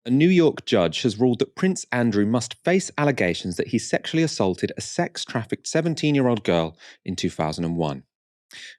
A New York judge has ruled that Prince Andrew must face allegations that he sexually assaulted a sex-trafficked 17-year-old girl in 2001.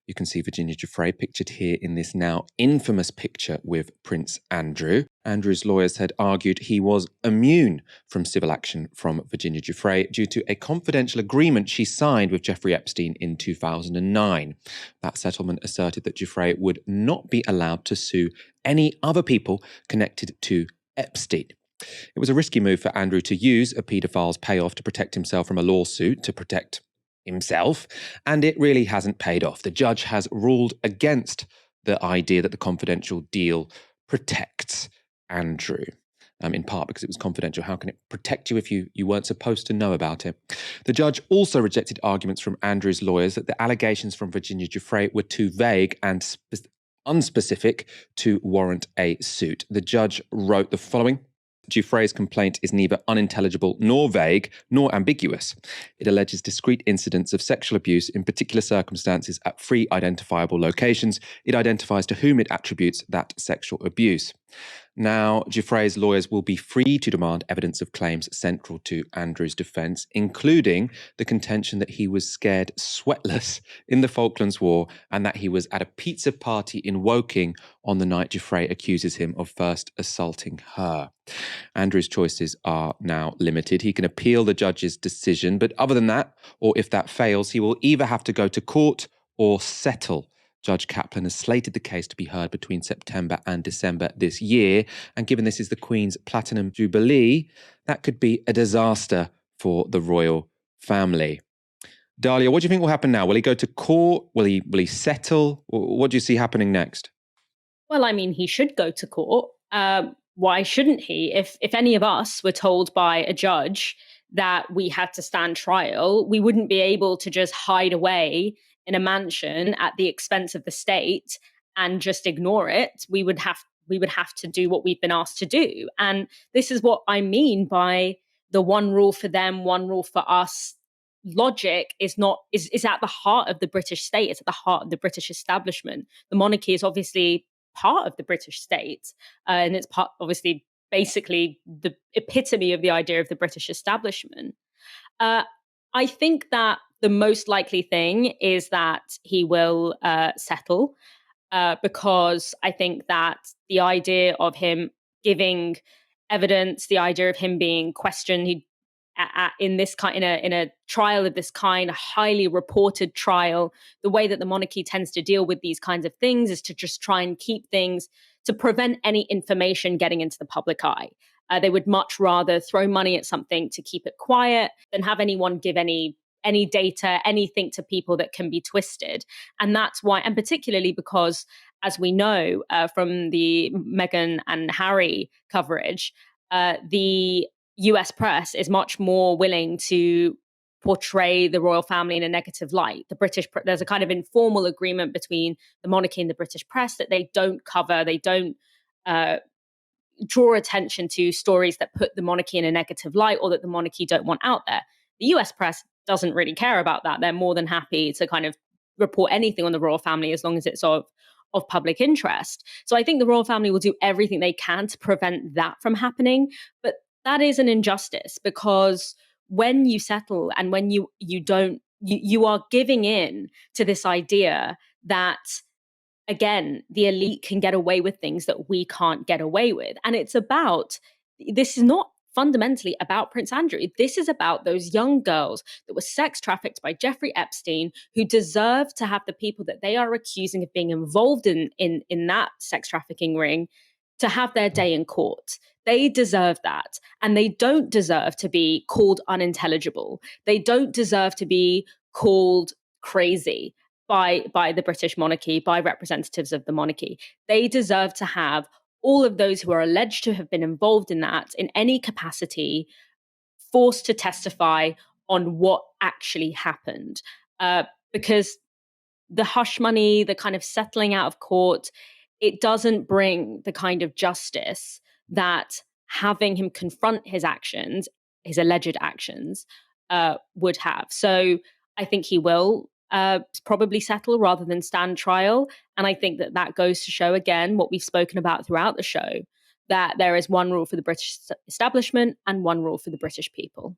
You can see Virginia Giuffre pictured here in this now infamous picture with Prince Andrew. Andrew's lawyers had argued he was immune from civil action from Virginia Giuffre due to a confidential agreement she signed with Jeffrey Epstein in 2009. That settlement asserted that Giuffre would not be allowed to sue any other people connected to Epstein. It was a risky move for Andrew to use a paedophile's payoff to protect himself from a lawsuit, to protect himself, and it really hasn't paid off. The judge has ruled against the idea that the confidential deal protects Andrew, in part because it was confidential. How can it protect you if you weren't supposed to know about it? The judge also rejected arguments from Andrew's lawyers that the allegations from Virginia Giuffre were too vague and unspecific to warrant a suit. The judge wrote the following: Giuffre's complaint is neither unintelligible nor vague nor ambiguous. It alleges discrete incidents of sexual abuse in particular circumstances at 3 identifiable locations. It identifies to whom it attributes that sexual abuse. Now, Giuffre's lawyers will be free to demand evidence of claims central to Andrew's defence, including the contention that he was scared sweatless in the Falklands War and that he was at a pizza party in Woking on the night Giuffre accuses him of first assaulting her. Andrew's choices are now limited. He can appeal the judge's decision, but other than that, or if that fails, he will either have to go to court or settle. Judge Kaplan has slated the case to be heard between September and December this year, and given this is the Queen's Platinum Jubilee, that could be a disaster for the royal family. Dahlia, what do you think will happen now? Will he go to court? Will he settle? What do you see happening next? Well, I mean, he should go to court. Why shouldn't he? If any of us were told by a judge that we had to stand trial, we wouldn't be able to just hide away in a mansion at the expense of the state and just ignore it. We would have to do what we've been asked to do. And this is what I mean by the one rule for them, one rule for us. Logic is at the heart of the British state. It's at the heart of the British establishment. The monarchy is obviously part of the British state, and it's part, obviously, basically the epitome of the idea of the British establishment. I think that the most likely thing is that he will settle, because I think that the idea of him giving evidence, the idea of him being questioned, in a trial of this kind, a highly reported trial, the way that the monarchy tends to deal with these kinds of things is to just try and keep things to prevent any information getting into the public eye. They would much rather throw money at something to keep it quiet than have anyone give any data, anything to people that can be twisted. And that's why, and particularly because, as we know from the Meghan and Harry coverage, the US press is much more willing to portray the royal family in a negative light. There's a kind of informal agreement between the monarchy and the British press that they don't cover, they don't draw attention to stories that put the monarchy in a negative light or that the monarchy don't want out there. The US press doesn't really care about that. They're more than happy to kind of report anything on the royal family as long as it's of public interest. So I think the royal family will do everything they can to prevent that from happening. But that is an injustice, because when you settle and when you are giving in to this idea that, again, the elite can get away with things that we can't get away with. And this is not fundamentally about Prince Andrew. This is about those young girls that were sex trafficked by Jeffrey Epstein, who deserve to have the people that they are accusing of being involved in that sex trafficking ring to have their day in court. They deserve that. And they don't deserve to be called unintelligible. They don't deserve to be called crazy by the British monarchy, by representatives of the monarchy. They deserve to have all of those who are alleged to have been involved in that in any capacity forced to testify on what actually happened. Because the hush money, the kind of settling out of court, it doesn't bring the kind of justice that having him confront his actions, his alleged actions, would have. So I think he will probably settle rather than stand trial. And I think that goes to show, again, what we've spoken about throughout the show, that there is one rule for the British establishment and one rule for the British people.